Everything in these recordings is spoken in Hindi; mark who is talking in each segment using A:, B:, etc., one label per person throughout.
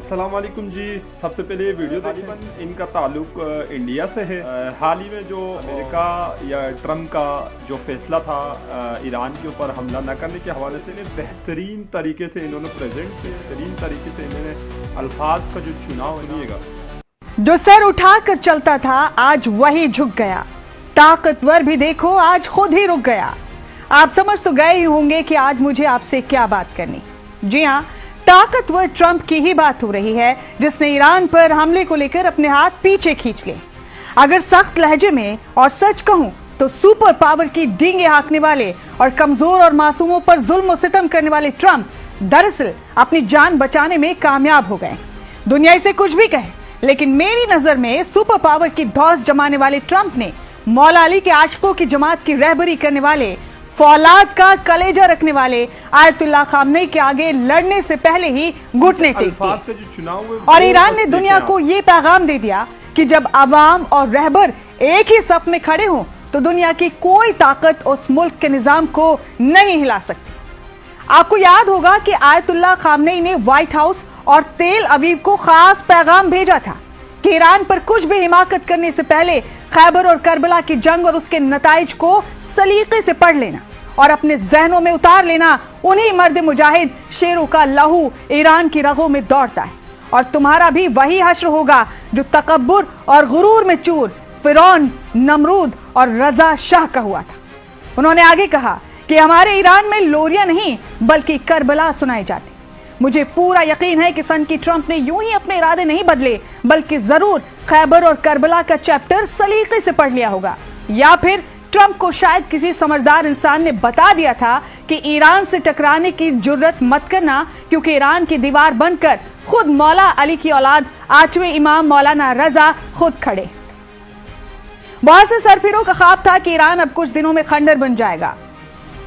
A: अस्सलाम वालेकुम जी। सबसे पहले ये वीडियो तकरीबन इनका ताल्लुक इंडिया से है। हाल ही में जो अमेरिका या ट्रम्प का जो फैसला था ईरान के ऊपर हमला न करने के हवाले से इन्हें बेहतरीन तरीके से इन्होंने प्रेजेंट बेहतरीन तरीके से इन्होंने अल्फाज का जो चुनाव है,
B: जो सर उठाकर चलता था आज वही झुक गया, ताकतवर भी देखो आज खुद ही रुक गया। आप समझ तो गए ही होंगे कि आज मुझे आपसे क्या बात करनी। जी हाँ, ताकतवर ट्रंप की ही बात हो रही है, जिसने ईरान पर हमले को लेकर अपने हाथ पीछे खींच लिए। अगर सख्त लहजे में और सच कहूं तो सुपर पावर की डींगे हाँकने वाले और कमजोर और मासूमों पर जुल्म और सितम करने वाले ट्रंप दरअसल अपनी जान बचाने में कामयाब हो गए। दुनिया इसे कुछ भी कहे, लेकिन मेरी नजर में सुपर पावर की धौस जमाने वाले ट्रंप ने मौला अली के आशिकों की जमात की रहबरी करने वाले, फौलाद का कलेजा रखने वाले आयतुल्लाह खामनेई के आगे लड़ने से पहले ही घुटने टेक दिए और ईरान ने दुनिया को ये पैगाम दे दिया कि जब अवाम और रहबर एक ही सफ में खड़े हों तो दुनिया की कोई ताकत उस मुल्क के निजाम को नहीं हिला सकती। आपको याद होगा कि आयतुल्लाह खामनेई ने व्हाइट हाउस और तेल अवीव को खास पैगाम भेजा था कि ईरान पर कुछ भी हिमाकत करने से पहले खैबर और करबला की जंग और उसके नताइज को सलीके से पढ़ लेना और अपने जहनों में उतार लेना। उन्हीं मर्द मुजाहिद शेरों का लहू ईरान की रगों में दौड़ता है और तुम्हारा भी वही हश्र होगा जो तकब्बुर और गुरूर में चूर फिरौन, नमरूद और रजा शाह का हुआ था। उन्होंने आगे कहा कि हमारे ईरान में लोरियां नहीं बल्कि करबला सुनाई जाती। मुझे पूरा यकीन है कि सन की ट्रंप ने यूं ही अपने इरादे नहीं बदले, बल्कि जरूर खैबर और करबला का चैप्टर सलीके से पढ़ लिया होगा, या फिर ट्रंप को शायद किसी समझदार इंसान ने बता दिया था कि ईरान से टकराने की जुर्रत मत करना, क्योंकि ईरान की दीवार बनकर खुद मौला अली की औलाद 8वें इमाम मौलाना रजा खुद खड़े। बहुत से सरफिरों का ख्वाब था कि ईरान अब कुछ दिनों में खंडर बन जाएगा।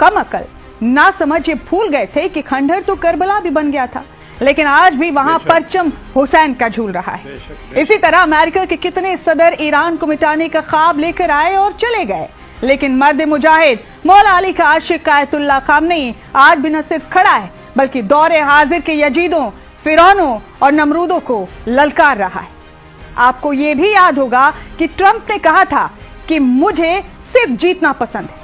B: कम अकल ना समझ ये भूल गए थे कि खंडर तो करबला भी बन गया था, लेकिन आज भी वहां परचम हुसैन का झूल रहा है। इसी तरह अमेरिका के कितने सदर ईरान को मिटाने का ख्वाब लेकर आए और चले गए, लेकिन मर्द मुजाहिद मौला अली का आशिक आयतुल्लाह खामनेई आज भी न सिर्फ खड़ा है बल्कि दौरे हाजिर के यजीदों, फिरौनों और नमरूदों को ललकार रहा है। आपको ये भी याद होगा कि ट्रंप ने कहा था कि मुझे सिर्फ जीतना पसंद है।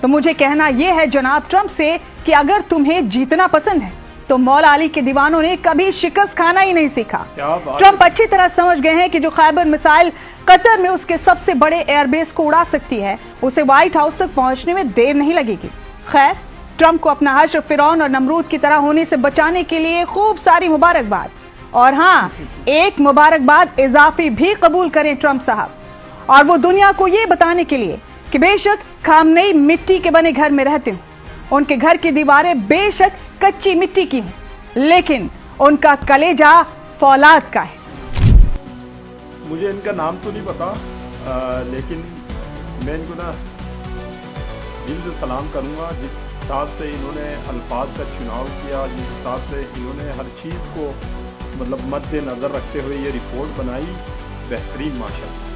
B: तो मुझे कहना यह है जनाब ट्रंप से कि अगर तुम्हें जीतना पसंद है तो मौला अली के दीवानों ने कभी शिकस्त खाना ही नहीं सीखा। ट्रंप अच्छी तरह समझ गए हैं कि जो खैबर मिसाइल कतर में उसके सबसे बड़े एयरबेस को उड़ा सकती है, उसे व्हाइट हाउस तक पहुंचने में देर नहीं लगेगी। खैर, ट्रंप को अपना हश्र फिरौन और नमरूद की तरह होने से बचाने के लिए खूब सारी मुबारकबाद, और हाँ, एक मुबारकबाद इजाफी भी कबूल करें ट्रंप साहब, और वो दुनिया को ये बताने के लिए कि बेशक खामनेई मिट्टी के बने घर में रहते हो, उनके घर की दीवारें बेशक कच्ची मिट्टी की हैं, लेकिन उनका कलेजा फौलाद का है।
A: मुझे इनका नाम तो नहीं पता, लेकिन मैं इनको ना दिल से सलाम करूँगा। जिस हिसाब से इन्होंने अल्फाज का चुनाव किया, जिस हिसाब से इन्होंने हर चीज़ को मतलब मद्देनज़र रखते हुए ये रिपोर्ट बनाई, बेहतरीन माशाअल्लाह।